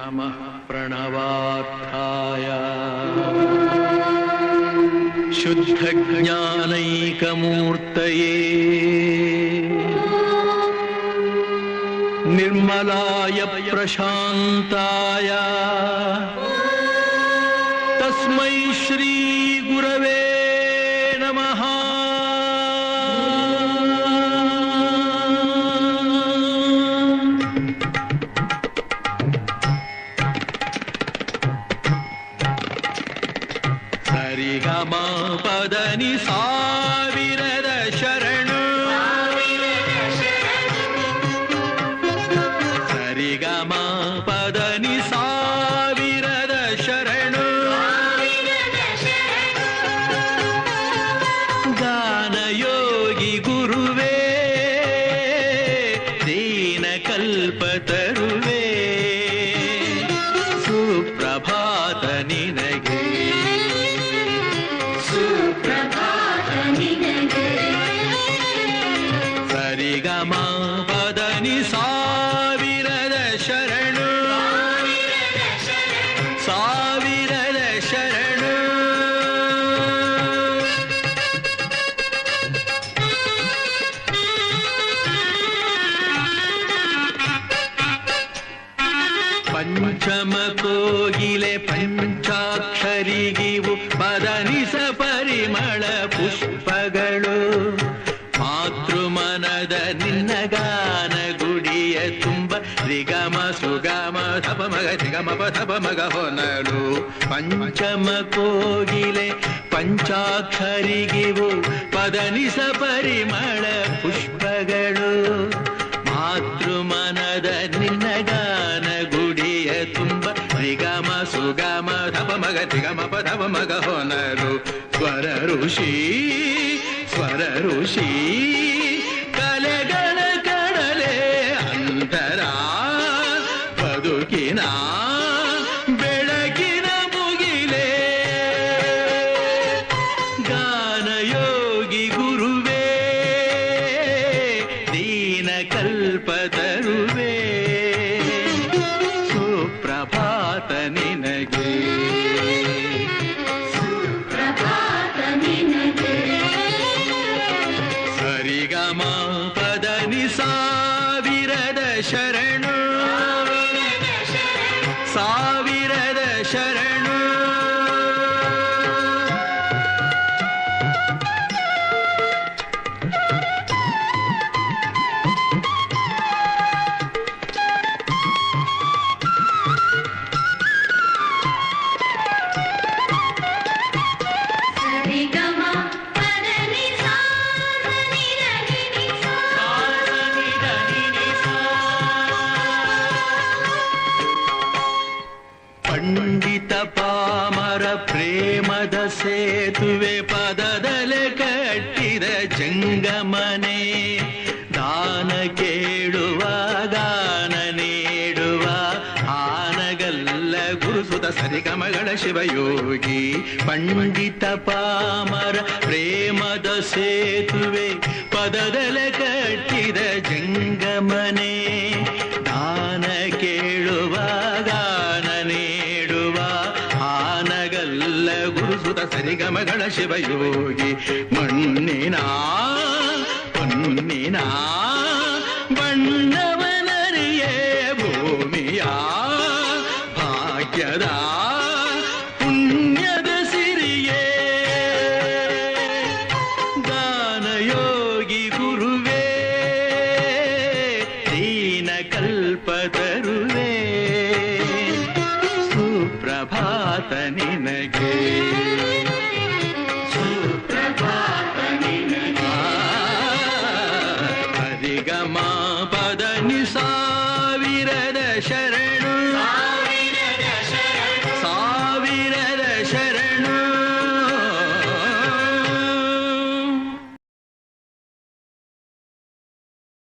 ನಮಃ ಪ್ರಣವಾರ್ಥಾಯ ಶುದ್ಧ ಜ್ಞಾನೈಕಮೂರ್ತಯೇ ನಿರ್ಮಲಾಯ ಪ್ರಶಾಂತಾಯ ತಸ್ಮೈ ಶ್ರೀ ಗುರವೇ ನಮಃ. ಸರಿಗಮ ಪದನಿ ಸಾವಿರದ ಶರಣು, ಸರಿಗಮ ಪದನಿ ಸಾವಿರದ ಶರಣು, ಗಾನಯೋಗಿ ಗುರುವೇ ದೀನ ಕಲ್ಪತರುವೇ, ಸುಪ್ರಭಾತ ನಿನಗೆ, ಸರಿಗಮ ಪದನಿ ಸಾವಿರದ ಶರಣು, ಸಾವಿರದ ಶರಣು. ಪಂಚಮ ಕೋಗಿಲೆ ಪಂಚಾಕ್ಷರಿಗಿವು ಪದನಿಸ ಪರಿಮಳ ಪುಷ್ಪಗಳು, ಮಾತೃಮನದ ನಿನ್ನ ಗಾನ ಗುಡಿಯ ತುಂಬ ರಿಗಮ ಸುಗಮ ಧಪ ಮಗ ರಿಗಮ ಧಪ ಮಗ ಹೊನಲು. ಪಂಚಮ ಕೋಗಿಲೆ ಪಂಚಾಕ್ಷರಿಗಿವು ಪದನಿಸ ಪರಿಮಳ ಪುಷ್ಪಗಳು, ಮಾತೃಮನದ ನಿನ್ನ ಗಾನ ಗುಡಿಯ ತುಂಬ ರಿಗಮ ಸುಗಮ ಧಪ ಮಗ ರಿಗಮ ಧಪ ಮಗ ಹೊನಲು. ಸ್ವರ ಋಷಿ ಸ್ವರ ಋಷಿ ಕಲೆಗಳ ಕಡಲೆ ಅಂತರ ಬದುಕಿನ ಬೆಳಕಿನ ಮುಗಿಲೆ, ಗಾನಯೋಗಿ ಗುರುವೇ ದೀನ ಕಲ್ಪತರುವೇ, ಸುಪ್ರಭಾತ ನಿನಗೆ, ಸರಿಗಮ ಪದನಿ ಸಾವಿರದ ಶರಣು, ಸಾವಿರದ ಶರಣು. ಪಂಡಿತ ಪಾಮರ ಪ್ರೇಮದ ಸೇತುವೆ ಪದದಲೆ ಕಟ್ಟಿದ ಜಂಗಮನೆ, ದಾನ ಕೇಳುವ ಗಾನ ನೀಡುವ ಆನಗಲ್ಲ ಗುರುಸುತ ಸರಿಗಮಗಳ ಶಿವಯೋಗಿ. ಪಂಡಿತ ಪಾಮರ ಪ್ರೇಮದ ಸೇತುವೆ ಪದದಲೆ ಕಟ್ಟಿದ ಜಂಗಮನೆ, ದಾನ ಕೇಳುವ ಗಾನ ನೀಡುವ ಆನಗಲ್ಲ ಗುರುಸುತ ಸರಿಗಮಗಳ ಶಿವಯೋಗಿ. ಮಣ್ಣಿನ ಹೊನ್ನಿನ ಬಣ್ಣವನರಿಯೇ ಭೂಮಿಯ ಭಾಗ್ಯದ ಪುಣ್ಯದ ಸಿರಿಯೇ, ಗಾನಯೋಗಿ ಗುರುವೇ ದೀನ ಕಲ್ಪತರುವೇ, ಸುಪ್ರಭಾತ ನಿನಗೆ.